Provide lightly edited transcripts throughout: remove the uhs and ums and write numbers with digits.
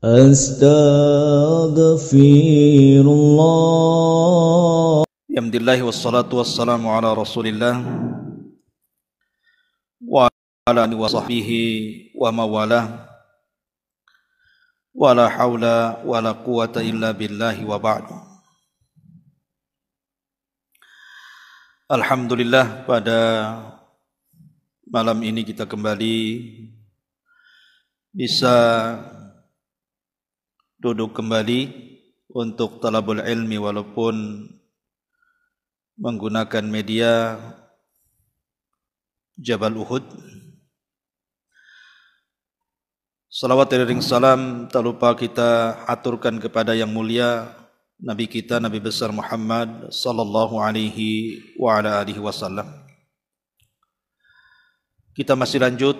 Astaghfirullah. Alhamdulillah wassalatu wassalamu ala Rasulillah wa ala alihi wa sahbihi wa mawalah. Wala haula wala quwata illa billahi wa ba'du. Alhamdulillah, pada malam ini kita kembali bisa duduk kembali untuk talabul ilmi walaupun menggunakan media Jabal Uhud. Salawat dan salam tak lupa kita aturkan kepada yang mulia Nabi kita, Nabi besar Muhammad sallallahu alaihi wa ala alihi wasallam. Kita masih lanjut,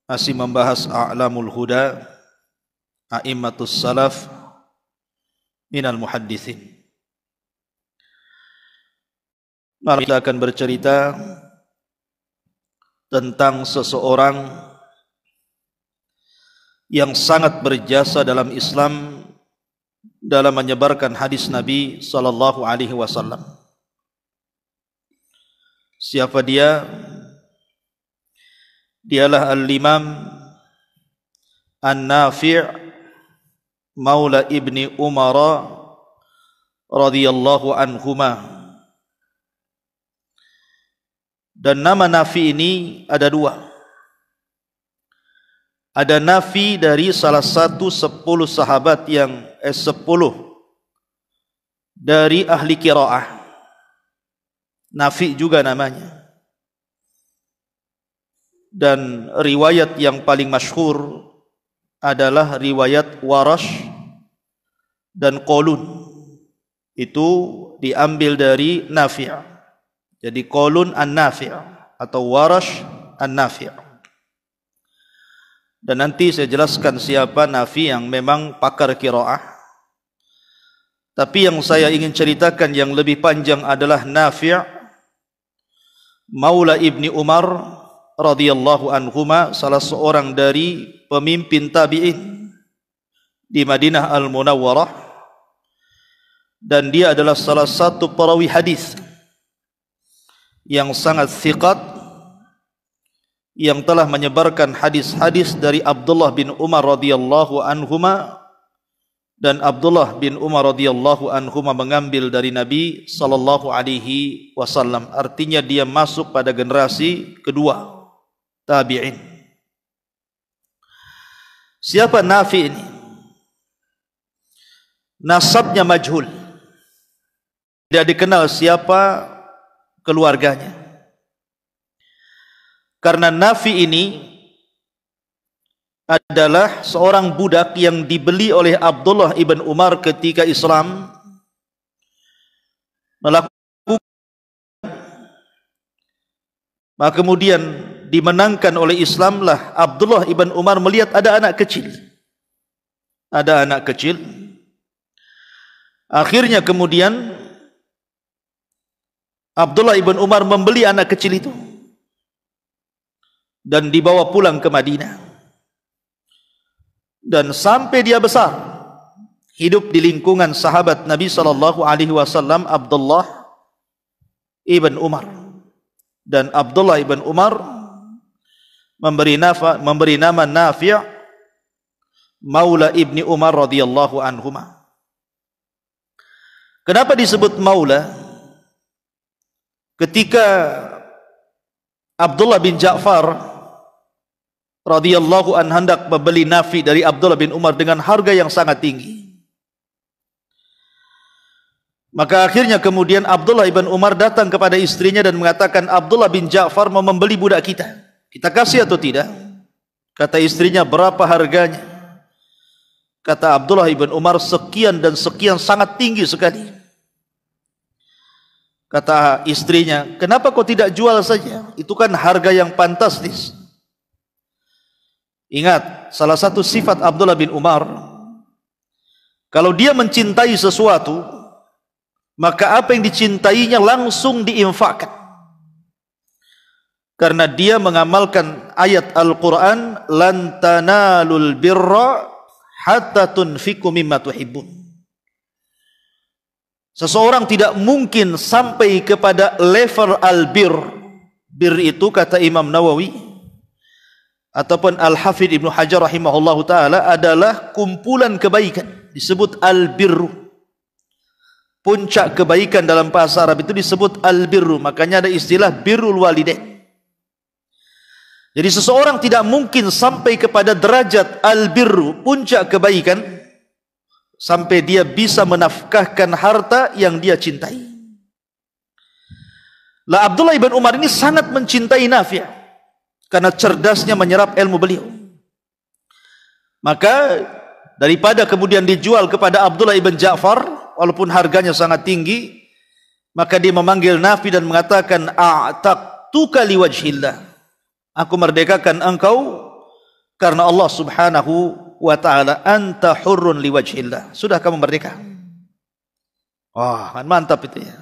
masih membahas a'lamul huda, a'immatus salaf minal muhaddithin. Malam kita akan bercerita tentang seseorang yang sangat berjasa dalam Islam dalam menyebarkan hadis Nabi sallallahu alaihi wasallam. Siapa dia? Dialah Al-Imam An-Nafi' Maula Ibni Umar radhiyallahu anhuma. Dan nama Nafi ini ada dua. Ada Nafi dari salah satu 10 sahabat yang 10 dari ahli qiraah. Nafi juga namanya. Dan riwayat yang paling masyhur adalah riwayat Warash dan Qalun. Itu diambil dari Nafi'. Jadi Qalun an-Nafi' atau Warash an-Nafi'. Dan nanti saya jelaskan siapa Nafi yang memang pakar qiraah. Tapi yang saya ingin ceritakan yang lebih panjang adalah Nafi' Maula Ibni Umar radhiyallahu anhuma, salah seorang dari pemimpin tabi'in di Madinah Al-Munawwarah, dan dia adalah salah satu perawi hadis yang sangat thiqat, yang telah menyebarkan hadis-hadis dari Abdullah bin Umar radhiyallahu anhuma, dan Abdullah bin Umar radhiyallahu anhuma mengambil dari Nabi sallallahu alaihi wasallam. Artinya dia masuk pada generasi kedua tabi'in. Siapa Nafi ini? Nasabnya majhul. Tidak dikenal siapa keluarganya. Karena Nafi ini adalah seorang budak yang dibeli oleh Abdullah ibn Umar ketika Islam melakukan, maka kemudian dimenangkan oleh Islamlah Abdullah ibn Umar melihat ada anak kecil. Ada anak kecil. Akhirnya kemudian Abdullah ibn Umar membeli anak kecil itu dan dibawa pulang ke Madinah. Dan sampai dia besar, hidup di lingkungan sahabat Nabi sallallahu alaihi wasallam Abdullah ibn Umar. Dan Abdullah ibn Umar memberi nama Nafi' Maula Ibni Umar radhiyallahu anhuma. Kenapa disebut Maula? Ketika Abdullah bin Ja'far radhiyallahu anhu hendak membeli Nafi dari Abdullah bin Umar dengan harga yang sangat tinggi, maka akhirnya kemudian Abdullah bin Umar datang kepada istrinya dan mengatakan, Abdullah bin Ja'far mau membeli budak kita. Kita kasih atau tidak? Kata istrinya, berapa harganya? Kata Abdullah bin Umar, sekian dan sekian, sangat tinggi sekali. Kata istrinya, kenapa kau tidak jual saja? Itu kan harga yang fantastis. Ingat, salah satu sifat Abdullah bin Umar, kalau dia mencintai sesuatu, maka apa yang dicintainya langsung diinfakkan. Karena dia mengamalkan ayat Al-Quran, lan tanalul birra hatta tunfiqu mimma tuhibbun. Seseorang tidak mungkin sampai kepada level albir. Bir itu kata Imam Nawawi ataupun Al-Hafidh Ibnu Hajar rahimahullahu taala adalah kumpulan kebaikan, disebut albirru. Puncak kebaikan dalam bahasa Arab itu disebut albirru, makanya ada istilah birrul walidain. Jadi seseorang tidak mungkin sampai kepada derajat albirru, puncak kebaikan, sampai dia bisa menafkahkan harta yang dia cintai. Lah Abdullah ibn Umar ini sangat mencintai Nafi' karena cerdasnya menyerap ilmu beliau. Maka daripada kemudian dijual kepada Abdullah ibn Ja'far, walaupun harganya sangat tinggi, maka dia memanggil Nafi' dan mengatakan, a'taqtuka liwajhillah. Aku merdekakan engkau karena Allah subhanahu wa ta'ala. Anta hurrun liwajhillah. Sudah kamu merdeka. Wah, kan mantap itu ya.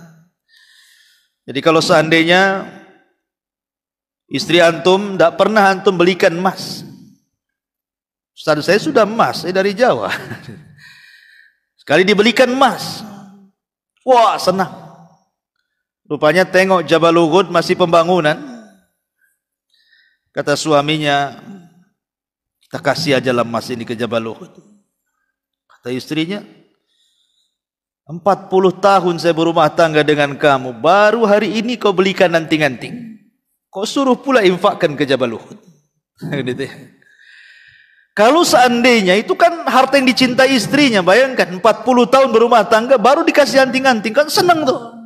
Jadi kalau seandainya istri antum tidak pernah antum belikan emas, Ustaz, saya sudah emas, saya dari Jawa. Sekali dibelikan emas, wah senang. Rupanya tengok Jabal Uhud masih pembangunan. Kata suaminya, kita kasih aja emas ini ke Jabal Uhud. Kata istrinya, 40 tahun saya berumah tangga dengan kamu, baru hari ini kau belikan anting-anting. Kau suruh pula infakkan ke Jabal Uhud. Kalau seandainya itu kan harta yang dicintai istrinya, bayangkan 40 tahun berumah tangga baru dikasih anting-anting, kan senang tuh.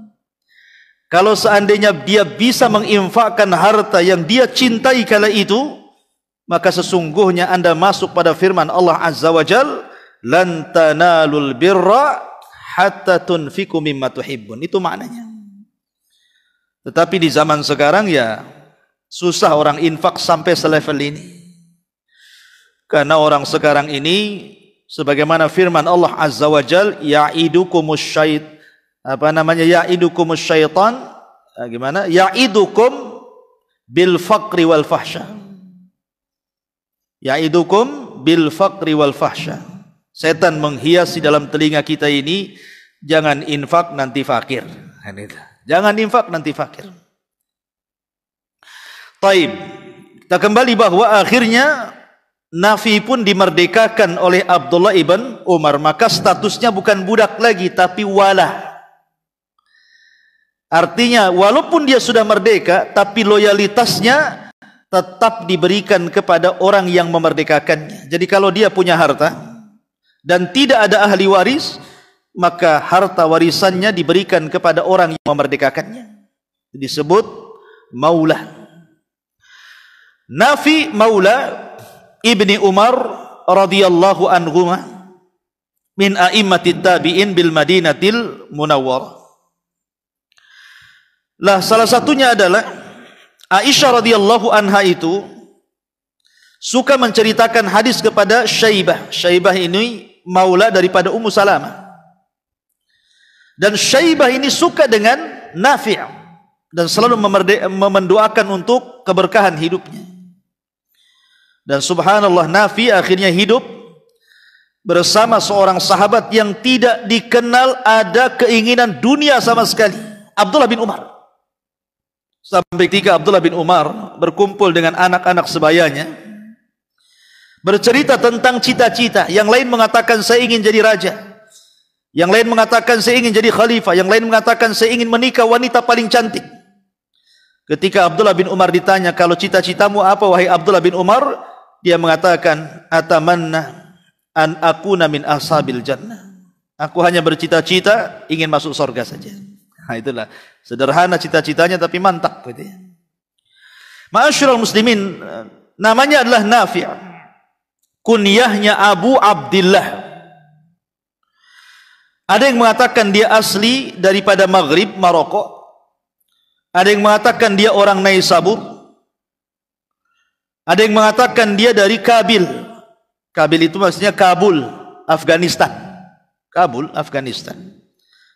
Kalau seandainya dia bisa menginfakkan harta yang dia cintai kala itu, maka sesungguhnya Anda masuk pada firman Allah Azza wa Jal, lan tanalul birra hatta tunfiqu mimma tuhibbun. Itu maknanya. Tetapi di zaman sekarang ya susah orang infak sampai selevel ini. Karena orang sekarang ini sebagaimana firman Allah Azza wa Jal, ya'idukumus ya'idukumus syaitan, gimana? Ya'idukum bil faqri wal fahsya. Ya'idukum bil faqri wal fahsya. Setan menghiasi dalam telinga kita ini, jangan infak nanti fakir. Jangan infak nanti fakir. Taib. Kita kembali bahwa akhirnya Nafi pun dimerdekakan oleh Abdullah ibn Umar, maka statusnya bukan budak lagi tapi wala. Artinya walaupun dia sudah merdeka, tapi loyalitasnya tetap diberikan kepada orang yang memerdekakannya. Jadi kalau dia punya harta dan tidak ada ahli waris, maka harta warisannya diberikan kepada orang yang memerdekakannya. Disebut maula. Nafi maula ibni Umar radhiyallahu anhu min a'immatid tabi'in bil Madinatil Munawwarah. Lah salah satunya adalah Aisyah radhiyallahu anha itu suka menceritakan hadis kepada Syaibah. Syaibah ini maula daripada Ummu Salamah. Dan Syaibah ini suka dengan Nafi' dan selalu mendoakan untuk keberkahan hidupnya. Dan subhanallah, Nafi' akhirnya hidup bersama seorang sahabat yang tidak dikenal ada keinginan dunia sama sekali, Abdullah bin Umar. Sampai ketika Abdullah bin Umar berkumpul dengan anak-anak sebayanya, bercerita tentang cita-cita. Yang lain mengatakan saya ingin jadi raja, yang lain mengatakan saya ingin jadi khalifah, yang lain mengatakan saya ingin menikah wanita paling cantik. Ketika Abdullah bin Umar ditanya, kalau cita-citamu apa wahai Abdullah bin Umar? Dia mengatakan, atamanna an akuna min ashabil jannah. Aku hanya bercita-cita ingin masuk surga saja. Nah, itulah sederhana cita-citanya tapi mantap gitu ya. Ma'asyiral muslimin, namanya adalah Nafi'. Kunyahnya Abu Abdillah. Ada yang mengatakan dia asli daripada Maghrib, Maroko. Ada yang mengatakan dia orang Naisabur. Ada yang mengatakan dia dari Kabil. Kabil itu maksudnya Kabul, Afghanistan. Kabul, Afghanistan.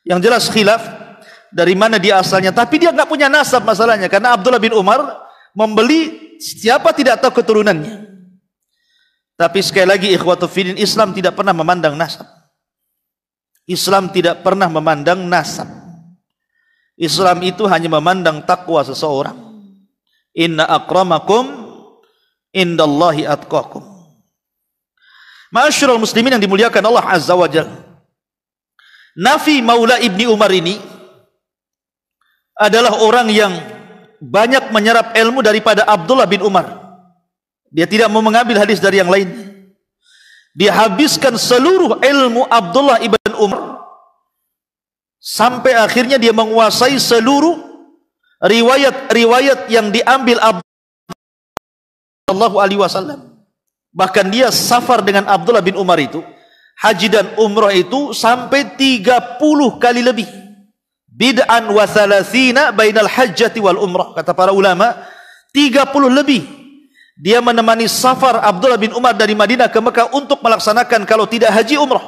Yang jelas khilaf dari mana dia asalnya, tapi dia nggak punya nasab masalahnya, karena Abdullah bin Umar membeli siapa tidak tahu keturunannya. Tapi sekali lagi ikhwatu fiddin, Islam tidak pernah memandang nasab. Islam tidak pernah memandang nasab. Islam itu hanya memandang takwa seseorang. Inna akramakum indallahi atqakum. Ma'asyiral muslimin yang dimuliakan Allah Azza wa Jalla. Nafi Maula Ibni Umar ini adalah orang yang banyak menyerap ilmu daripada Abdullah bin Umar. Dia tidak mau mengambil hadis dari yang lain. Dia habiskan seluruh ilmu Abdullah ibn Umar sampai akhirnya dia menguasai seluruh riwayat-riwayat yang diambil Sallallahu alaihi wasallam. Bahkan dia safar dengan Abdullah bin Umar itu, haji dan umrah itu sampai 30 kali lebih. Bid'an wa thalathina bainal hajjati wal umrah. Kata para ulama, 30 lebih. Dia menemani safar Abdullah bin Umar dari Madinah ke Mekah untuk melaksanakan kalau tidak haji umrah.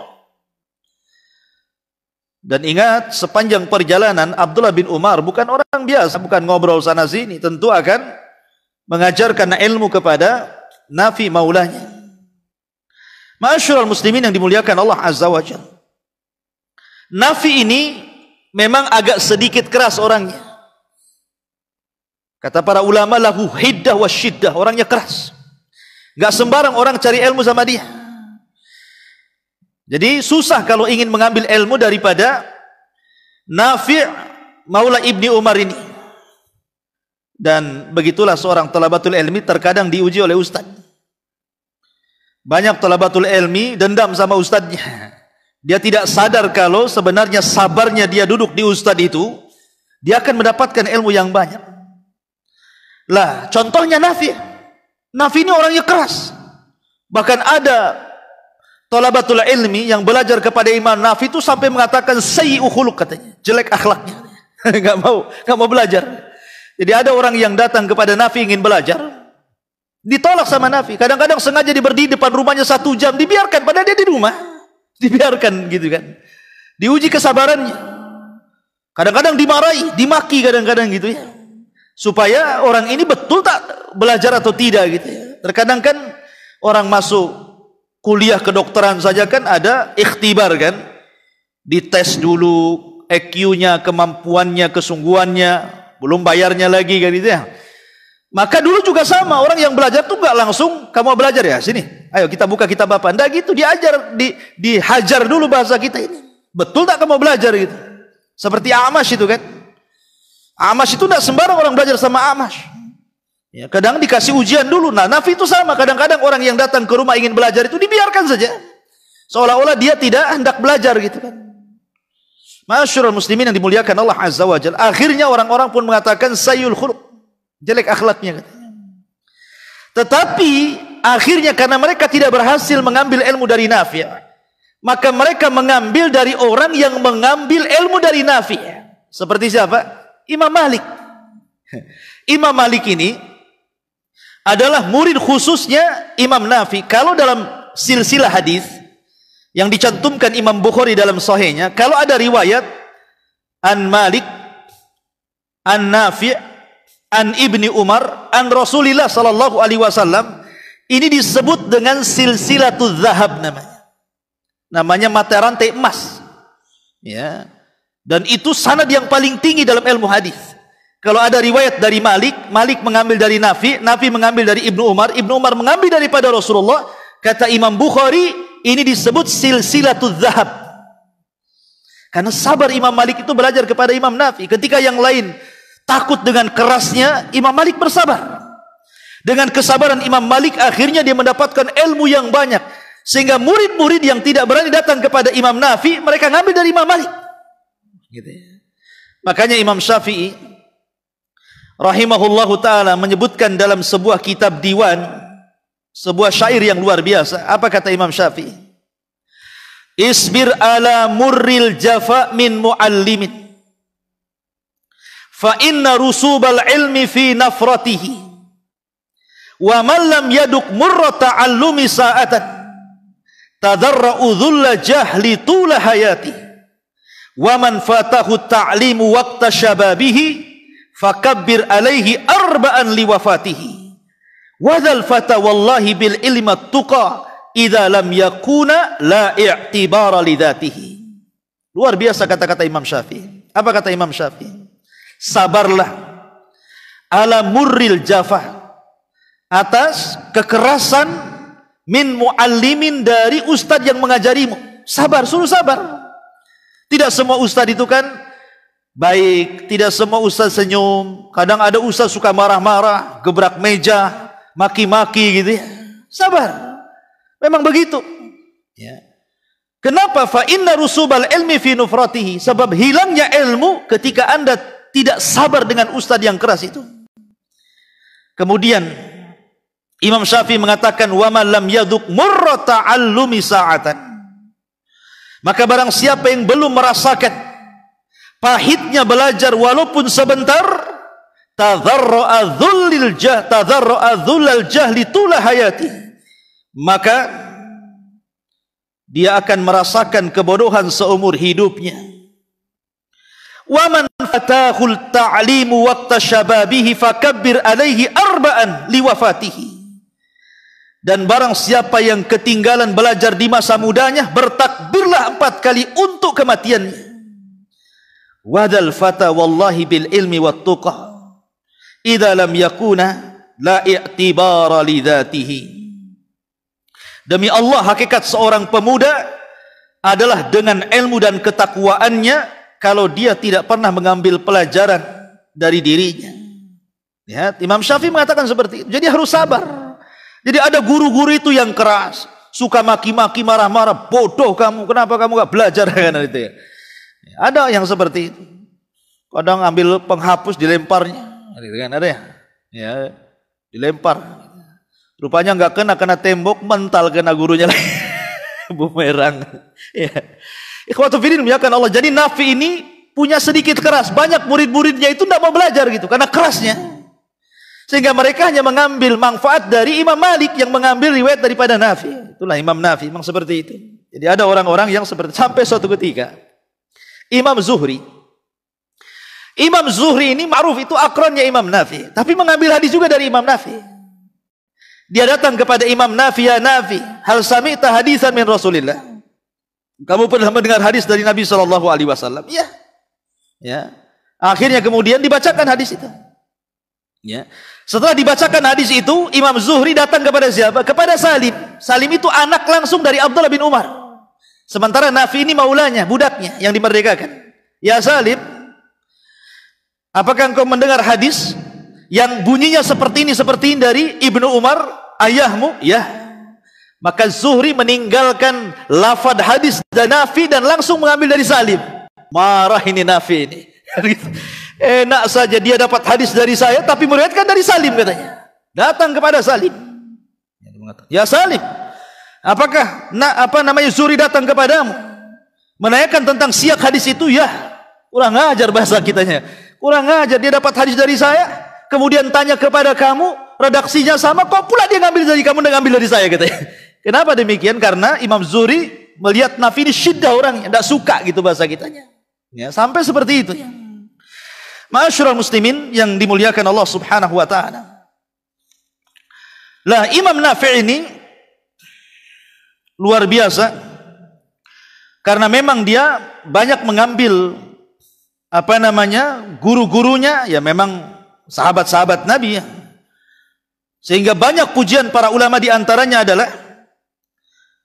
Dan ingat, sepanjang perjalanan Abdullah bin Umar bukan orang biasa, bukan ngobrol sana sini, tentu akan mengajarkan ilmu kepada Nafi maulanya. Ma'asyiral muslimin yang dimuliakan Allah Azza wa Jalla. Nafi ini memang agak sedikit keras orangnya. Kata para ulama, lahu hiddah wa syiddah, orangnya keras. Enggak sembarang orang cari ilmu sama dia. Jadi susah kalau ingin mengambil ilmu daripada Nafi' Maula Ibni Umar ini. Dan begitulah seorang talabatul ilmi terkadang diuji oleh ustaz. Banyak talabatul ilmi dendam sama ustaznya. Dia tidak sadar kalau sebenarnya sabarnya dia duduk di ustaz itu, dia akan mendapatkan ilmu yang banyak. Lah, contohnya Nafi. Nafi ini orangnya keras. Bahkan ada talabatul ilmi yang belajar kepada Imam Nafi itu sampai mengatakan sayyi'u khuluq, katanya, jelek akhlaknya. Enggak mau belajar. Jadi ada orang yang datang kepada Nafi ingin belajar, ditolak sama Nafi. Kadang-kadang sengaja berdiri depan rumahnya 1 jam, dibiarkan padahal dia di rumah. Dibiarkan gitu kan. Diuji kesabarannya. Kadang-kadang dimarahi, dimaki kadang-kadang gitu ya. Supaya orang ini betul tak belajar atau tidak gitu ya. Terkadang kan orang masuk kuliah kedokteran saja kan ada ikhtibar kan. Dites dulu EQ-nya, kemampuannya, kesungguhannya, belum bayarnya lagi kan gitu ya. Maka dulu juga sama, orang yang belajar tuh nggak langsung kamu mau belajar ya, sini, ayo kita buka kitab apa. Nggak gitu, diajar, dihajar dulu bahasa kita ini. Betul tak kamu belajar gitu? Seperti Amash itu kan. Amash itu nggak sembarang orang belajar sama Amash. Ya, kadang dikasih ujian dulu. Nah, Nafi itu sama. Kadang-kadang orang yang datang ke rumah ingin belajar itu dibiarkan saja, seolah-olah dia tidak hendak belajar gitu kan. Ma'asyiral muslimin yang dimuliakan Allah Azza wa Jalla. Akhirnya orang-orang pun mengatakan sayyul khuluq, jelek akhlaknya katanya. Tetapi akhirnya karena mereka tidak berhasil mengambil ilmu dari Nafi', maka mereka mengambil dari orang yang mengambil ilmu dari Nafi'. Seperti siapa? Imam Malik. Imam Malik ini adalah murid khususnya Imam Nafi'. Kalau dalam silsilah hadis yang dicantumkan Imam Bukhari dalam sahihnya, kalau ada riwayat an Malik, an Nafi', an Ibni Umar, an Rasulillah sallallahu alaihi wasallam, ini disebut dengan silsilatul zahab namanya. Namanya mata rantai emas. Ya. Dan itu sanad yang paling tinggi dalam ilmu hadis. Kalau ada riwayat dari Malik, Malik mengambil dari Nafi', Nafi mengambil dari Ibnu Umar, Ibnu Umar mengambil daripada Rasulullah, kata Imam Bukhari, ini disebut silsilatul zahab. Karena sabar Imam Malik itu belajar kepada Imam Nafi'. Ketika yang lain takut dengan kerasnya, Imam Malik bersabar. Dengan kesabaran Imam Malik, akhirnya dia mendapatkan ilmu yang banyak. Sehingga murid-murid yang tidak berani datang kepada Imam Nafi', mereka ngambil dari Imam Malik. Gitu ya. Makanya Imam Syafi'i rahimahullahu ta'ala menyebutkan dalam sebuah kitab diwan, sebuah syair yang luar biasa. Apa kata Imam Syafi'i? Isbir ala murril jafa min muallimin, fa inna rusubal ilmi fi nafratihi, wa man lam yaduk murra ta'allumi sa'atan tadarra'u dhulla jahli tula hayati, wa man fatahu ta'limu waqta syababihi fakabbir alaihi arba'an liwafatihi, Wadzal fata wallahi bil ilmi tuqa idza lam yakuna la i'tibara li dzatihi. Luar biasa kata-kata Imam Syafi'i. Apa kata Imam Syafi'i? Sabarlah ala murril jafah, atas kekerasan min muallimin, dari ustadz yang mengajarimu. Sabar, suruh sabar. Tidak semua ustadz itu kan baik, tidak semua ustadz senyum. Kadang ada ustadz suka marah-marah, gebrak meja, maki-maki gitu ya. Sabar. Memang begitu. Ya. Kenapa? Fa inna rusubal ilmi fi nufratihi. Sebab hilangnya ilmu ketika Anda tidak sabar dengan ustadz yang keras itu. Kemudian Imam Syafi'i mengatakan, wa man lam yaduk murra ta'allumi sa'atan. Maka barang siapa yang belum merasakan pahitnya belajar walaupun sebentar, tadharra'a dhullal jahli tula hayati, maka dia akan merasakan kebodohan seumur hidupnya. Wa man fatahul ta'limu waqta syababihi fakabbir alaihi arba'an liwafatihi. Dan barang siapa yang ketinggalan belajar di masa mudanya, bertakbirlah 4 kali untuk kematiannya. Wadal fata wallahi bil ilmi wat tuqa idza lam yakuna la i'tibara li dzatihi. Demi Allah, hakikat seorang pemuda adalah dengan ilmu dan ketakwaannya kalau dia tidak pernah mengambil pelajaran dari dirinya. Ya, Imam Syafi'i mengatakan seperti itu. Jadi harus sabar. Jadi ada guru-guru itu yang keras, suka maki-maki, marah-marah, bodoh kamu, kenapa kamu gak belajar kan itu ya. Ada yang seperti itu. Kadang ambil penghapus dilemparnya, gitu kan, ada ya. Ya, dilempar. Rupanya nggak kena tembok, mental kena gurunya lagi. Bumerang. Ya. Ikhwatu fillah muliakan Allah. Jadi Nafi ini punya sedikit keras, banyak murid-muridnya itu tidak mau belajar gitu karena kerasnya. Sehingga mereka hanya mengambil manfaat dari Imam Malik yang mengambil riwayat daripada Nafi. Itulah Imam Nafi, memang seperti itu. Jadi ada orang-orang yang seperti, sampai suatu ketika Imam Zuhri ini ma'ruf itu akronnya Imam Nafi, tapi mengambil hadis juga dari Imam Nafi. Dia datang kepada Imam Nafi, ya Nafi, hal sami'ta hadisan min Rasulillah. Kamu pernah mendengar hadis dari Nabi SAW? Ya. Ya. Akhirnya kemudian dibacakan hadis itu. Ya. Setelah dibacakan hadis itu, Imam Zuhri datang kepada siapa? Kepada Salim. Salim itu anak langsung dari Abdullah bin Umar. Sementara Nafi ini maulanya, budaknya yang dimerdekakan. Ya Salim, apakah engkau mendengar hadis yang bunyinya seperti ini dari Ibnu Umar, ayahmu? Ya. Maka Zuhri meninggalkan lafad hadis dan Nafi dan langsung mengambil dari Salim. Marah ini Nafi ini. Enak saja dia dapat hadis dari saya tapi meriwayatkan dari Salim katanya. Datang kepada Salim. Ya Salim, apakah Zuhri datang kepadamu menanyakan tentang siyak hadis itu? Ya. Kurang ajar bahasa kitanya. Kurang ajar, dia dapat hadis dari saya kemudian tanya kepada kamu, redaksinya sama, kok pula dia ngambil dari kamu dan ngambil dari saya katanya. Kenapa demikian? Karena Imam Zuhri melihat Nafi ini syiddah orangnya, tidak suka gitu bahasa kitanya. Ya, sampai seperti itu ya. Ma'asyiral muslimin yang dimuliakan Allah Subhanahu wa taala. Lah Imam Nafi' ini luar biasa karena memang dia banyak mengambil guru-gurunya ya memang sahabat-sahabat Nabi ya. Sehingga banyak pujian para ulama di antaranya adalah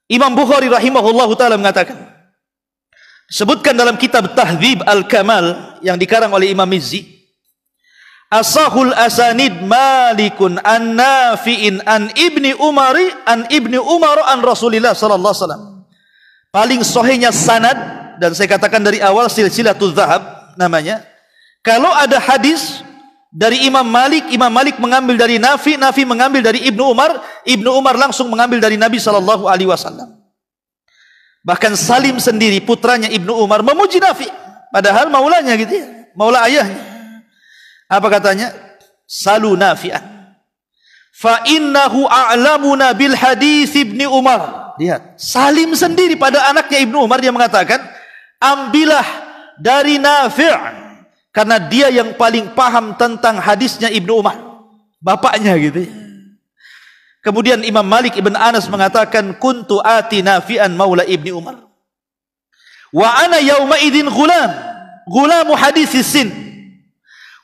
Imam Bukhari rahimahullahu taala mengatakan, sebutkan dalam kitab Tahdzib Al-Kamal yang dikarang oleh Imam Mizzi, asahul asanid Malikun an Nafi'in an Ibni Umar an Rasulillah sallallahu alaihi wasallam. Paling sahihnya sanad, dan saya katakan dari awal silsilatul zahab namanya. Kalau ada hadis dari Imam Malik mengambil dari Nafi mengambil dari Ibnu Umar langsung mengambil dari Nabi sallallahu alaihi wasallam. Bahkan Salim sendiri putranya Ibnu Umar memuji Nafi, padahal maulanya gitu ya, maula ayahnya. Apa katanya? Salu Nafi'an fa innahu a'lamuna bil hadis Ibnu Umar. Lihat, Salim sendiri pada anaknya Ibnu Umar dia mengatakan, ambillah dari Nafi' karena dia yang paling paham tentang hadisnya Ibnu Umar, bapaknya gitu ya. Kemudian Imam Malik ibn Anas mengatakan, kuntu ati Nafi'an maula ibni Umar. Wa ana yawma idin gulamu haditsis sin.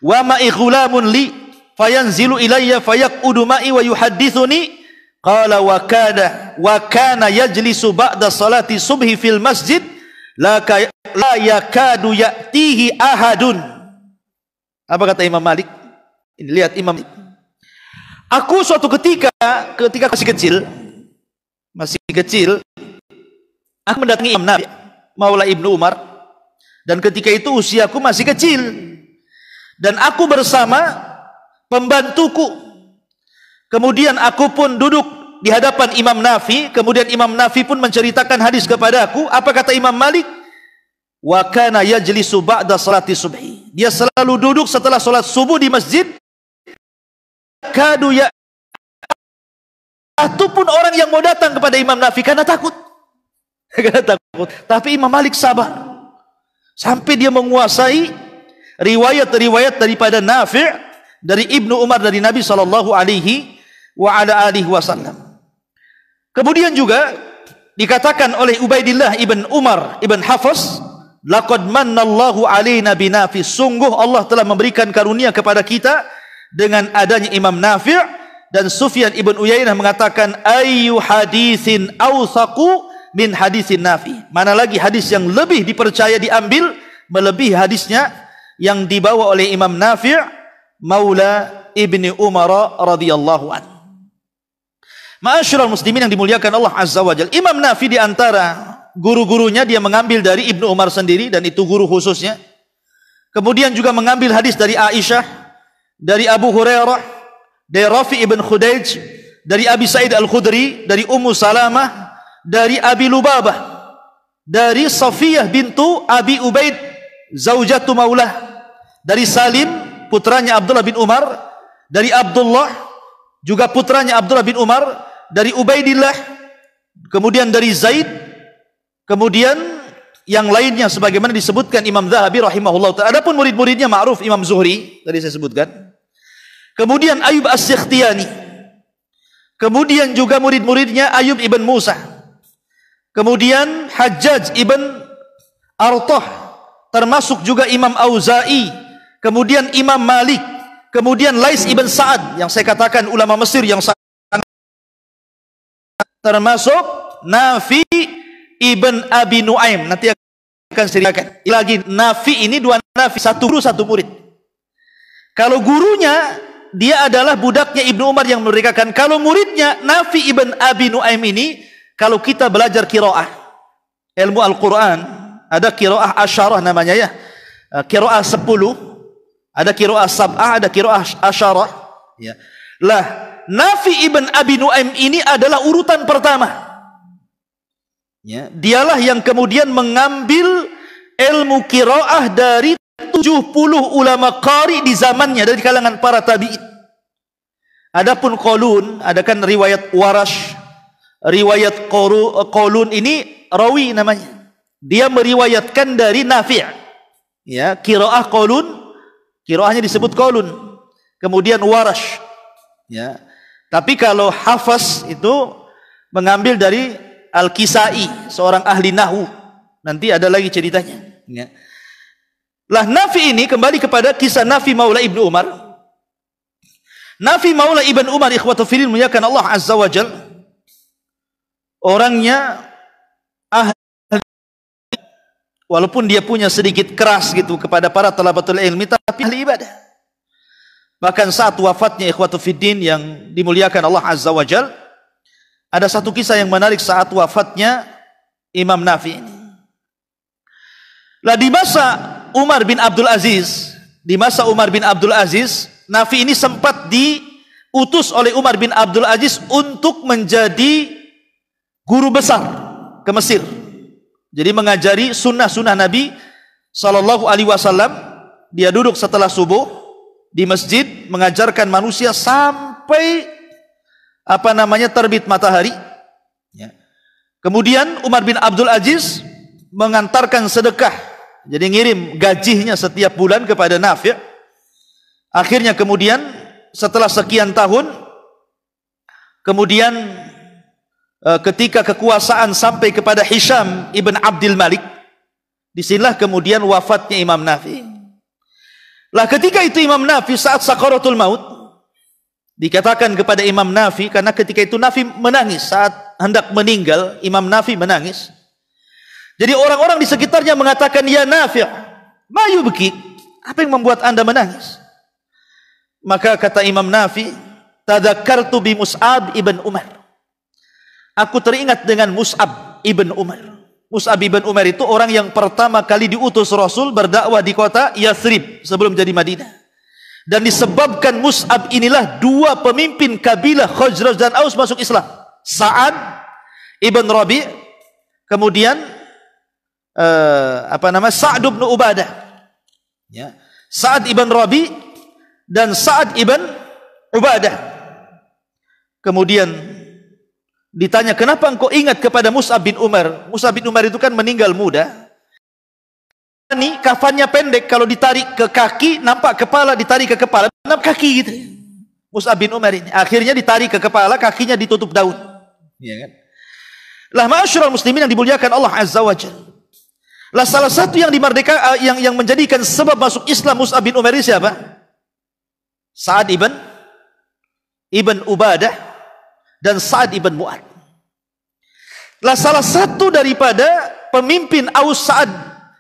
Wa ma'i gulamun li fayanzilu ilayya fayaqudu ma'i wa yuhaddithuni. Qala wa kana yajlisu ba'da salati subhi fil masjid la yakadu ya'tihi ahadun. Apa kata Imam Malik? Ini lihat Imam. Aku suatu ketika masih kecil, aku mendatangi Imam Nafi maula Ibnu Umar, dan ketika itu usiaku masih kecil, dan aku bersama pembantuku. Kemudian aku pun duduk di hadapan Imam Nafi, kemudian Imam Nafi pun menceritakan hadis kepada aku. Apa kata Imam Malik? Wa kana yajlisu ba'da salati subhi. Dia selalu duduk setelah salat subuh di masjid. Kadu ya, satu pun orang yang mau datang kepada Imam Nafi karena takut. Tapi Imam Malik sabar sampai dia menguasai riwayat-riwayat daripada Nafi' dari Ibnu Umar dari Nabi sallallahu alaihi wasallam. Kemudian juga dikatakan oleh Ubaidillah ibn Umar ibn Hafs, laqad mannallahu alaina binafi, sungguh Allah telah memberikan karunia kepada kita dengan adanya Imam Nafi'. Dan Sufyan ibn Uyainah mengatakan, ayyu haditsin awthaqu min hadisin Nafi. Mana lagi hadis yang lebih dipercaya diambil melebihi hadisnya yang dibawa oleh Imam Nafi' maula ibni Umar radhiyallahu an. Ma'asyiral muslimin yang dimuliakan Allah azza wa jalla, Imam Nafi di antara guru-gurunya dia mengambil dari Ibnu Umar sendiri, dan itu guru khususnya. Kemudian juga mengambil hadis dari Aisyah, dari Abu Hurairah, dari Rafi ibn Khudaij, dari Abi Sa'id Al-Khudri, dari Ummu Salamah, dari Abi Lubabah, dari Safiyah bintu Abi Ubaid zaujatu maulah, dari Salim putranya Abdullah bin Umar, dari Abdullah juga putranya Abdullah bin Umar, dari Ubaidillah, kemudian dari Zaid, kemudian yang lainnya sebagaimana disebutkan Imam Zahabi rahimahullah ta'ala. Adapun murid-muridnya ma'ruf Imam Zuhri tadi saya sebutkan, kemudian Ayub As-Sikhtiyani, kemudian juga murid-muridnya Ayub ibn Musa, kemudian Hajjaj ibn Artah, termasuk juga Imam Auza'i, kemudian Imam Malik, kemudian Lais ibn Sa'ad yang saya katakan ulama Mesir yang sangat, termasuk Nafi ibn Abi Nuaim. Nanti akan saya ceritakan lagi, Nafi ini dua Nafi, satu guru satu murid. Kalau gurunya dia adalah budaknya Ibnu Umar yang merdekakan. Kalau muridnya Nafi ibn Abi Nuaim ini, kalau kita belajar qiraah ilmu Al-Quran, ada qiraah asyarah namanya ya, qiraah 10, ada qiraah sab'ah, ada qiraah asyarah ya. Lah Nafi ibn Abi Nuaim ini adalah urutan pertama ya. Dialah yang kemudian mengambil ilmu qiraah dari 70 ulama qari di zamannya dari kalangan para tabi'in. Adapun Qalun, adakan riwayat Warash, riwayat Qalun ini rawi namanya. Dia meriwayatkan dari Nafi'. Ya, qiraah Qalun, qiraahnya disebut Qalun. Kemudian Warash. Ya. Tapi kalau Hafaz itu mengambil dari Al-Kisai, seorang ahli nahwu. Nanti ada lagi ceritanya. Ya. Lah Nafi ini kembali kepada kisah Nafi maula Ibnu Umar. Nafi maula Ibnu Umar ikhwatu fillah muliakan Allah azza wa jal, orangnya ahli, walaupun dia punya sedikit keras gitu kepada para talabatul ilmi, tapi ahli ibadah. Bahkan saat wafatnya ikhwatu fiddin yang dimuliakan Allah azza wa jal, ada satu kisah yang menarik saat wafatnya Imam Nafi ini. Lah di masa Umar bin Abdul Aziz, Nafi ini sempat diutus oleh Umar bin Abdul Aziz untuk menjadi guru besar ke Mesir. Jadi mengajari sunnah-sunnah Nabi sallallahu alaihi wasallam. Dia duduk setelah subuh di masjid mengajarkan manusia sampai terbit matahari. Ya. Kemudian Umar bin Abdul Aziz mengantarkan sedekah. Jadi ngirim gajinya setiap bulan kepada Nafi'. Akhirnya kemudian setelah sekian tahun Kemudian ketika kekuasaan sampai kepada Hisham ibn Abdul Malik, disinilah kemudian wafatnya Imam Nafi. Lah ketika itu Imam Nafi saat sakaratul maut, dikatakan kepada Imam Nafi, karena ketika itu Nafi menangis saat hendak meninggal, Imam Nafi menangis. Jadi orang-orang di sekitarnya mengatakan, ya Nafi', ma yubki, apa yang membuat anda menangis? Maka kata Imam Nafi, tadzakartu bi Mus'ab ibn Umar. Aku teringat dengan Mus'ab ibn Umar. Mus'ab ibn Umar itu orang yang pertama kali diutus Rasul berdakwah di kota Yathrib sebelum jadi Madinah. Dan disebabkan Mus'ab inilah dua pemimpin kabilah Khazraj dan Aus masuk Islam. Sa'ad ibn Rabi', kemudian Sa'ad ibn Ubadah. Ya. Sa'ad ibn Rabi' dan Sa'ad ibn Ubadah. Kemudian ditanya, kenapa engkau ingat kepada Mus'ab bin Umar? Mus'ab bin Umar itu kan meninggal muda. Ini kafannya pendek, kalau ditarik ke kaki nampak kepala, ditarik ke kepala nampak kaki gitu. Mus'ab bin Umar ini akhirnya ditarik ke kepala, kakinya ditutup daun. Ya kan? Lah ma'asyiral muslimin yang dimuliakan Allah Azza wa Jalla. Lah salah satu yang dimerdeka yang menjadikan sebab masuk Islam Mus'ab bin Umar ini siapa? Sa'ad ibn Ubadah dan Sa'ad ibn Mu'ad. Lah salah satu daripada pemimpin Aus, Sa'ad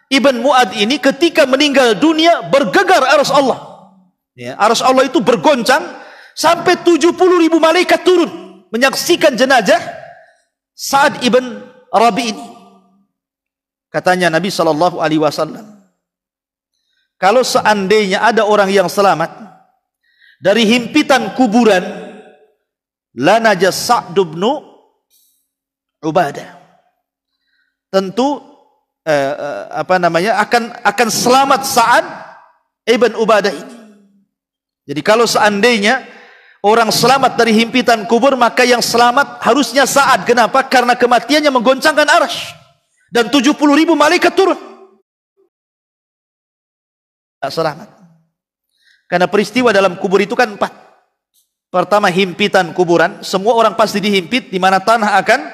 ibn Mu'ad ini ketika meninggal dunia bergegar arsy Allah. Ya, arsy Allah itu bergoncang sampai 70.000 malaikat turun menyaksikan jenazah Sa'ad ibn Rabi ini. Katanya Nabi SAW, kalau seandainya ada orang yang selamat dari himpitan kuburan, la najas Sa'd ibn Ubadah, tentu akan selamat Sa'ad ibn Ubadah ini. Jadi kalau seandainya orang selamat dari himpitan kubur, maka yang selamat harusnya Sa'ad. Kenapa? Karena kematiannya menggoncangkan arsy dan 70.000 malaikat turun. Tak selamat. Karena peristiwa dalam kubur itu kan 4. Pertama, himpitan kuburan, semua orang pasti dihimpit, di mana tanah akan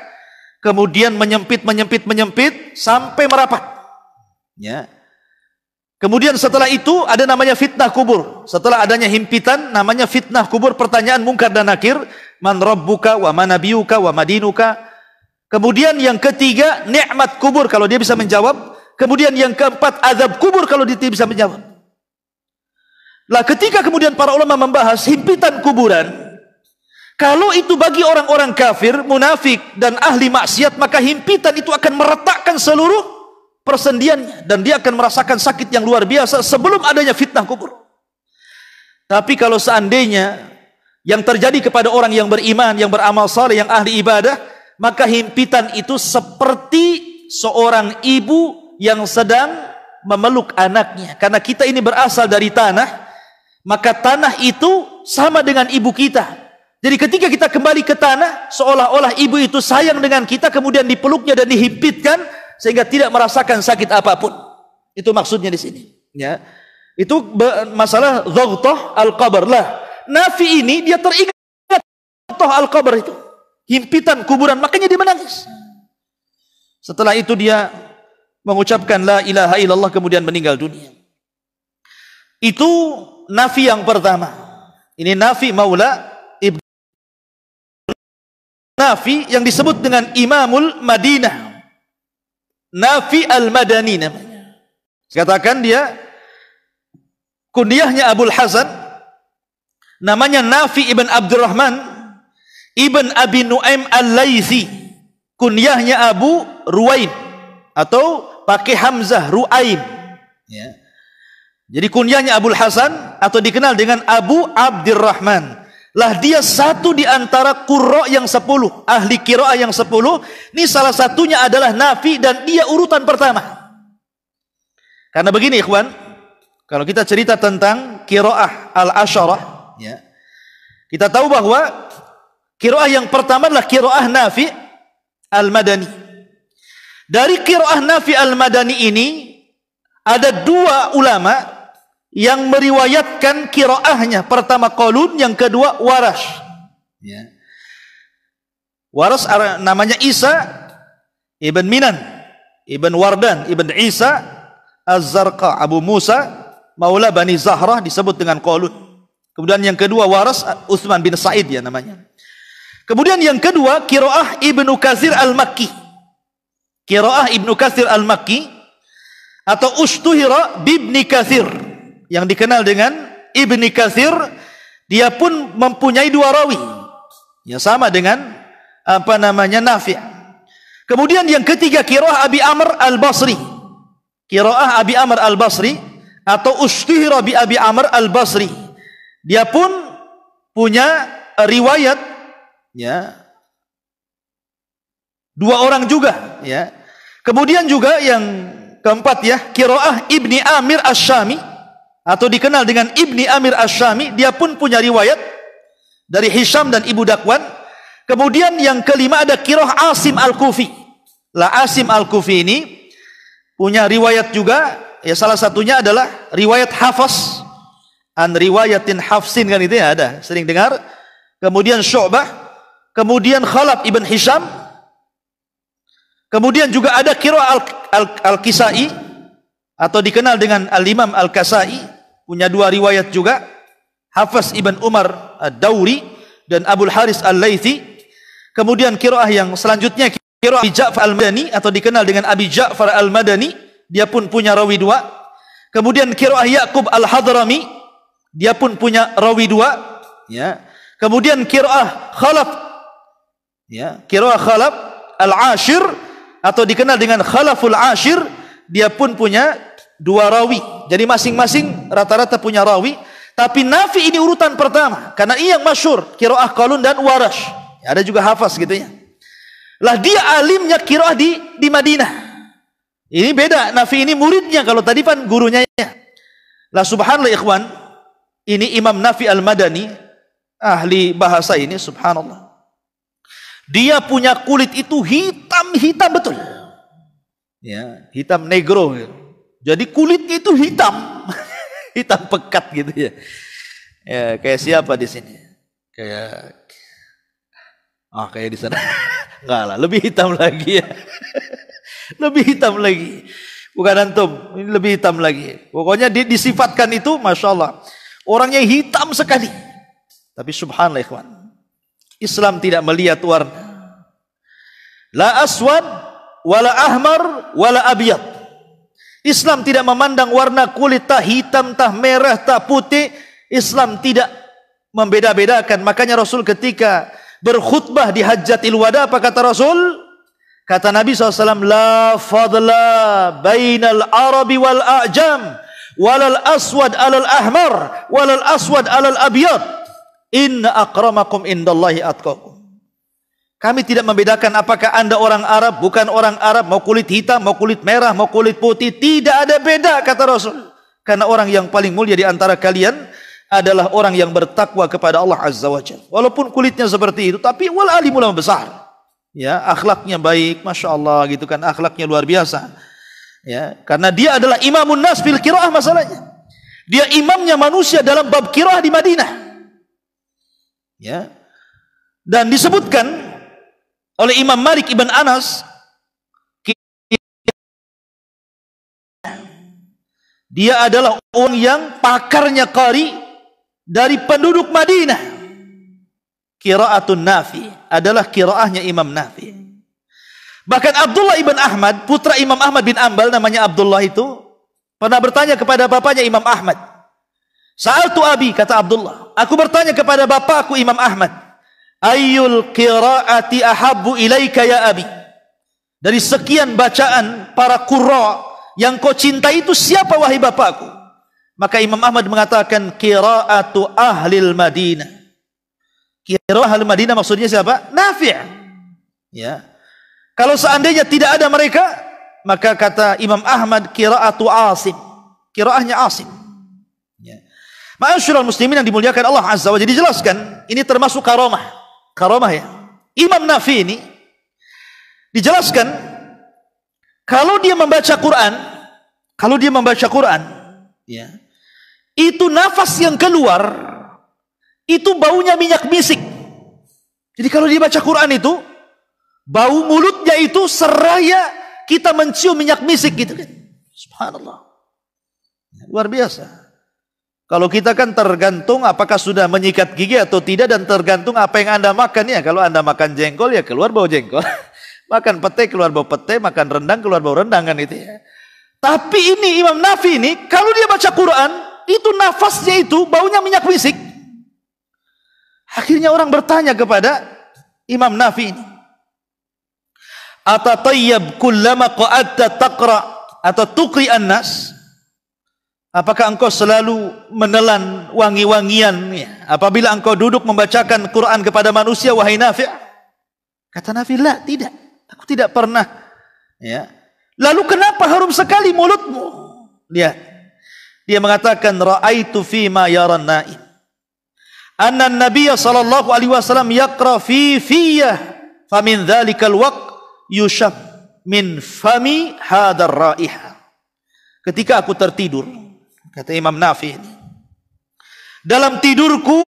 kemudian menyempit sampai merapat. Ya. Kemudian setelah itu ada namanya fitnah kubur. Setelah adanya himpitan, namanya fitnah kubur, pertanyaan mungkar dan nakir, man rabbuka wa man nabiyuka wa madinuka. Kemudian yang ketiga, nikmat kubur kalau dia bisa menjawab. Kemudian yang keempat, azab kubur kalau dia bisa menjawab. Lah ketika kemudian para ulama membahas himpitan kuburan, kalau itu bagi orang-orang kafir, munafik dan ahli maksiat, maka himpitan itu akan meretakkan seluruh persendiannya dan dia akan merasakan sakit yang luar biasa sebelum adanya fitnah kubur. Tapi kalau seandainya yang terjadi kepada orang yang beriman, yang beramal saleh, yang ahli ibadah, maka himpitan itu seperti seorang ibu yang sedang memeluk anaknya. Karena kita ini berasal dari tanah, maka tanah itu sama dengan ibu kita. Jadi ketika kita kembali ke tanah, seolah-olah ibu itu sayang dengan kita, kemudian dipeluknya dan dihimpitkan sehingga tidak merasakan sakit apapun. Itu maksudnya di sini. Ya, itu masalah dhaghtah al-qabr lah. Nafi ini dia teringat dhaghtah al-qabr itu, himpitan kuburan, makanya dia menangis. Setelah itu dia mengucapkan la ilaha illallah, kemudian meninggal dunia. Itu Nafi yang pertama. Ini Nafi maula Ibn Nafi yang disebut dengan Imamul Madinah, Nafi al-Madani namanya. Katakan dia kunyahnya Abul Hasan, namanya Nafi ibn Abdurrahman ibn Abi Nuaim al-Laythi, kunyahnya Abu Ruwaim atau pakai Hamzah Ruaim. Ya. Jadi kunyahnya Abul Hasan atau dikenal dengan Abu Abdurrahman. Lah dia satu di antara qurra yang 10, ahli qiraah yang 10. Ini salah satunya adalah Nafi dan dia urutan pertama. Karena begini ikhwan, kalau kita cerita tentang qiraah al-asyarah, ya, kita tahu bahwa qiraah yang pertama adalah qiraah Nafi al-Madani. Dari qiraah Nafi al-Madani ini ada 2 ulama yang meriwayatkan qiraahnya. Pertama Qalun, yang kedua Warash. Ya. Waras namanya Isa ibn Minan, ibn Wardan, ibn Isa Az-Zarqa, Abu Musa Maula Bani Zahrah, disebut dengan Qalun. Kemudian yang kedua waras Utsman bin Sa'id ya namanya. Kemudian yang kedua Qiraah Ibnu Katsir Al-Makki. Qiraah Ibnu Katsir Al-Makki atau Ushtuhira bibni Katsir, yang dikenal dengan Ibni Katsir. Dia pun mempunyai dua rawi, ya sama dengan Nafi'. Kemudian yang ketiga Qiraah Abi Amr Al-Basri. Qiraah Abi Amr Al-Basri atau Ushtuhira bi Abi Amr Al-Basri. Dia pun punya riwayat, ya, dua orang juga, ya. Kemudian juga yang keempat ya, Qiraah Ibni Amir Asy-Syami atau dikenal dengan Ibni Amir Asy-Syami. Dia pun punya riwayat dari Hisham dan Ibu Dakwan. Kemudian yang kelima ada Qiraah Asim Al-Kufi. Lah Asim Al-Kufi ini punya riwayat juga, ya salah satunya adalah riwayat Hafs an riwayatin Hafsin, kan itu ya, ada sering dengar. Kemudian Syu'bah, kemudian Khalaf ibn Hisham. Kemudian juga ada Qiraah Al-Kisai atau dikenal dengan Al-Imam Al-Kasai, punya dua riwayat juga, Hafs ibn Umar Ad-Dauri dan Abul Haris Al-Laythi. Kemudian qiraah yang selanjutnya qiraah Abi Ja'far Al-Madani atau dikenal dengan Abi Ja'far Al-Madani, dia pun punya rawi dua. Kemudian qiraah Ya'qub Al-Hadrami, dia pun punya rawi dua, ya. Kemudian qiraah Khalaf, ya, qiraah Khalaf Al-Ashir atau dikenal dengan Khalaful Ashir, dia pun punya dua rawi. Jadi masing-masing rata-rata punya rawi. Tapi Nafi ini urutan pertama karena ia yang masyhur, qiraah Qalun dan Warash. Ya, ada juga Hafs gitu ya. Lah dia alimnya qiraah di Madinah. Ini beda, Nafi ini muridnya, kalau tadi kan gurunya ya. Lah subhanallah ikhwan, ini Imam Nafi Al-Madani, ahli bahasa ini, subhanallah. Dia punya kulit itu hitam betul. Ya, hitam negro. Jadi kulitnya itu hitam. Hitam pekat gitu ya. Ya, kayak siapa di sini? Kayak di sana. Enggak lah, lebih hitam lagi ya. Lebih hitam lagi. Bukan antum, ini lebih hitam lagi. Pokoknya disifatkan itu, masya Allah, orangnya hitam sekali. Tapi subhanallah ikhwan, Islam tidak melihat warna. La aswad, wala ahmar, wala abiyad. Islam tidak memandang warna kulit, tak hitam, tak merah, tak putih. Islam tidak membeda-bedakan. Makanya Rasul ketika berkhutbah di Hajjatil Wada, apa kata Rasul? Kata Nabi SAW, la fadla bainal arabi wal a'jam, walal aswad alal ahmar, walal aswad alal abiyad, inna akramakum indallahi atqakum. Kami tidak membedakan apakah anda orang Arab, bukan orang Arab, mau kulit hitam, mau kulit merah, mau kulit putih, tidak ada beda, kata Rasul. Karena orang yang paling mulia di antara kalian adalah orang yang bertakwa kepada Allah Azza wa Jalla. Walaupun kulitnya seperti itu, tapi wal alimul besar. Ya, akhlaknya baik, masya Allah gitu kan, akhlaknya luar biasa. Ya, karena dia adalah imamun nas fil qiraah masalahnya. Dia imamnya manusia dalam bab qiraah di Madinah. Ya. Dan disebutkan oleh Imam Malik ibn Anas, dia adalah orang yang pakarnya qari dari penduduk Madinah. Qiraatun Nafi adalah qiraahnya Imam Nafi. Bahkan Abdullah ibn Ahmad, putra Imam Ahmad bin Ambal, namanya Abdullah itu, pernah bertanya kepada bapaknya Imam Ahmad. Sa'altu abi, kata Abdullah, aku bertanya kepada bapakku Imam Ahmad, ayyul qiraati ahabbu ilaika ya abi? Dari sekian bacaan para qurra yang kau cintai itu siapa wahai bapakku? Maka Imam Ahmad mengatakan qiraatu ahlil Madinah. Qiraah ahli Madinah maksudnya siapa? Nafi'. Ya. Kalau seandainya tidak ada mereka, maka kata Imam Ahmad qiraatu Asim. Qiraahnya Asim. Ya. Ma'asyiral muslimin yang dimuliakan Allah Azza wa Jalla, dijelaskan ini termasuk karamah. Karamah ya. Imam Nafi ini dijelaskan kalau dia membaca Quran, ya, itu nafas yang keluar itu baunya minyak misik. Jadi kalau dia baca Quran itu Bau mulutnya itu seraya kita mencium minyak misik gitu kan. Subhanallah. Luar biasa. Kalau kita kan tergantung apakah sudah menyikat gigi atau tidak, dan tergantung apa yang Anda makan ya. Kalau Anda makan jengkol ya keluar bau jengkol. Makan pete keluar bau pete, makan rendang keluar bau rendang kan itu ya. Tapi ini Imam Nafi ini kalau dia baca Quran, itu nafasnya itu baunya minyak misik. Akhirnya orang bertanya kepada Imam Nafi ini, atatayyab kullama qa'adta taqra atau tuqri an-nas? Apakah engkau selalu menelan wangi-wangian ya, apabila engkau duduk membacakan Quran kepada manusia, wahai Nafi'? Kata Nafi, la, tidak. Aku tidak pernah. Ya. Lalu kenapa harum sekali mulutmu? Lihat. Dia mengatakan, ra'aitu fima yaran na'im. Anna an-nabiy sallallahu alaihi wasallam yaqra fi fiyah famin dhalikal waqt yushab min fami hadar ra'iha. Ketika aku tertidur, kata Imam Nafi ini, dalam tidurku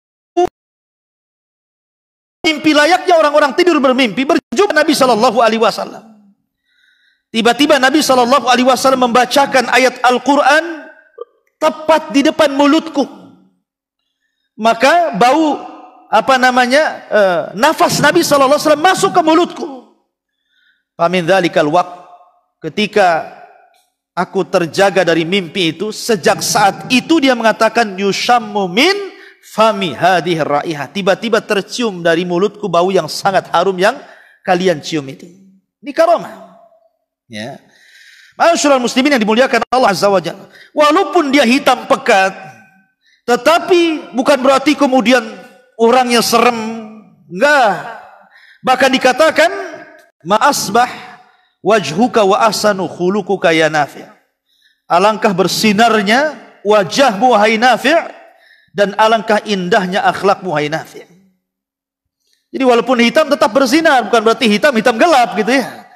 mimpi layaknya orang-orang tidur bermimpi, berjumpa Nabi sallallahu alaihi wasallam. Tiba-tiba Nabi sallallahu alaihi wasallam membacakan ayat Al-Qur'an tepat di depan mulutku. Maka bau nafas Nabi sallallahu alaihi wasallam masuk ke mulutku. Famin dzalikal waqt, ketika aku terjaga dari mimpi itu, sejak saat itu dia mengatakan yushammu min fami hadhihi raihah, tiba-tiba tercium dari mulutku bau yang sangat harum yang kalian cium itu. Ini karamah. Ya. Ma'asyiral muslimin yang dimuliakan Allah Azza wa Jalla. Walaupun dia hitam pekat, tetapi bukan berarti kemudian orangnya serem. Enggak. Bahkan dikatakan ma'asbah wajhuka wa ahsanu khuluquka ya Nafi'. Alangkah bersinarnya wajahmu wahai Nafi', dan alangkah indahnya akhlakmu wahai Nafi'. Jadi walaupun hitam tetap bersinar, bukan berarti hitam gelap gitu ya.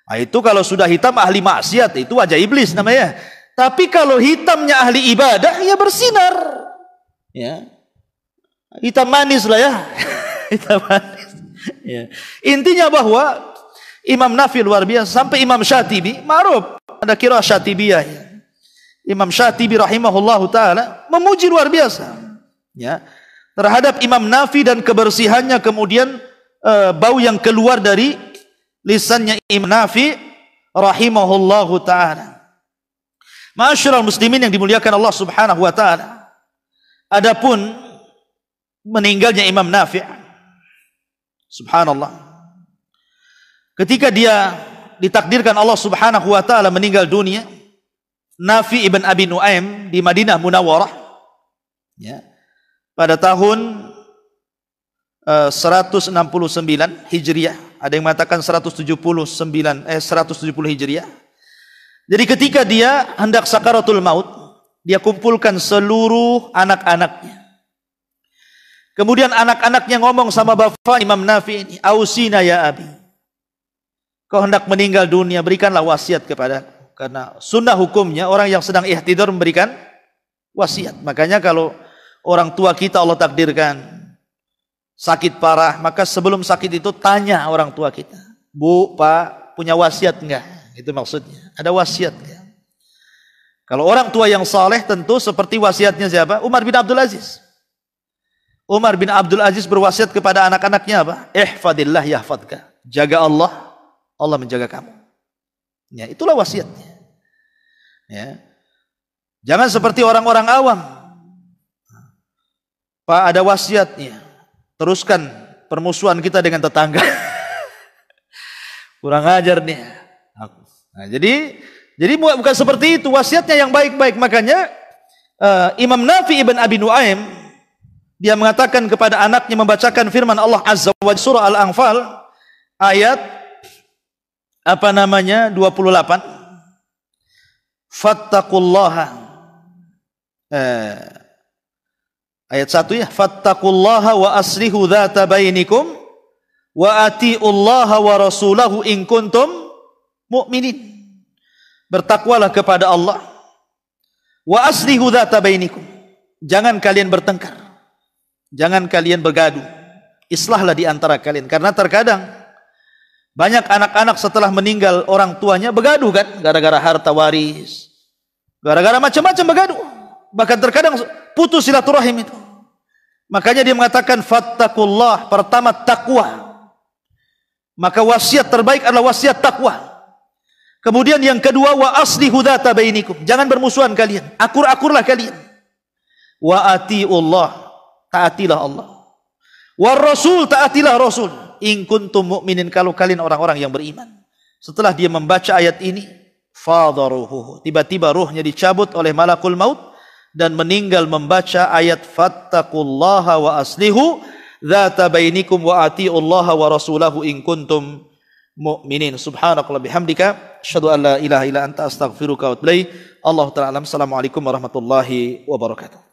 Nah, itu kalau sudah hitam ahli maksiat, itu wajah iblis namanya. Tapi kalau hitamnya ahli ibadah, ya bersinar. Ya. Hitam manis lah ya. Hitam manis. Ya. Intinya bahwa Imam Nafi luar biasa, sampai Imam Syatibi, ma'ruf, ada qiraah Syatibiyah ya. Imam Syatibi rahimahullahu taala memuji luar biasa ya terhadap Imam Nafi dan kebersihannya, kemudian bau yang keluar dari lisannya Imam Nafi rahimahullahu taala. Ma'asyiral muslimin yang dimuliakan Allah Subhanahu wa taala. Adapun meninggalnya Imam Nafi, subhanallah, ketika dia ditakdirkan Allah Subhanahu wa taala meninggal dunia, Nafi ibn Abi Nuaim di Madinah Munawwarah ya, pada tahun 169 Hijriah, ada yang mengatakan 170 Hijriah. Jadi ketika dia hendak sakaratul maut, dia kumpulkan seluruh anak-anaknya. Kemudian anak-anaknya ngomong sama bapak Imam Nafi ini, ausina ya abi, kau hendak meninggal dunia, berikanlah wasiat kepada. Karena sunnah hukumnya orang yang sedang ihtidar memberikan wasiat. Makanya kalau orang tua kita Allah takdirkan sakit parah, maka sebelum sakit itu tanya orang tua kita, Bu, Pak, punya wasiat enggak? Itu maksudnya, ada wasiat enggak? Kalau orang tua yang saleh tentu seperti wasiatnya siapa? Umar bin Abdul Aziz. Umar bin Abdul Aziz berwasiat kepada anak-anaknya apa? Ihfadillah yahfadka. Jaga Allah, Allah menjaga kamu. Ya, itulah wasiatnya. Ya. Jangan seperti orang-orang awam. Pak, ada wasiatnya, teruskan permusuhan kita dengan tetangga. Kurang ajar nih. Nah, jadi bukan seperti itu, wasiatnya yang baik-baik. Makanya Imam Nafi ibn Abi Nuaim dia mengatakan kepada anaknya, membacakan firman Allah Azza wa Jalla surah Al-Anfal ayat 28, fattaqullaha, ayat 1 ya, fattaqullaha wa aslihu dzata bainikum wa atiullaha wa rasulahu in kuntum mu'minin. Bertakwalah kepada Allah, wa aslihu dzata bainikum, jangan kalian bertengkar, jangan kalian bergaduh, islahlah di antara kalian. Karena terkadang Banyak anak-anak setelah meninggal orang tuanya begaduh kan, gara-gara harta waris, gara-gara macam-macam begaduh. Bahkan terkadang putus silaturahim itu. Makanya dia mengatakan fattakullah, pertama takwa. Maka wasiat terbaik adalah wasiat takwa. Kemudian yang kedua, wa aslihu dzata bainikum, jangan bermusuhan kalian, akur-akurlah kalian. Wa atiullah, taatilah Allah. War rasul, taatilah Rasul. In kuntum mu'minin, kalau kalian orang-orang yang beriman. Setelah dia membaca ayat ini, fadharuhu, tiba-tiba ruhnya dicabut oleh malakul maut dan meninggal membaca ayat fattaqullaha wa aslihu dzata bainikum wa atiullaha wa rasulahu in kuntum mu'minin. Subhanakallah bihamdika asyhadu an la ilaha illa anta astaghfiruka wa atubu ilaik. Allahu ta'ala alam. Assalamualaikum warahmatullahi wabarakatuh.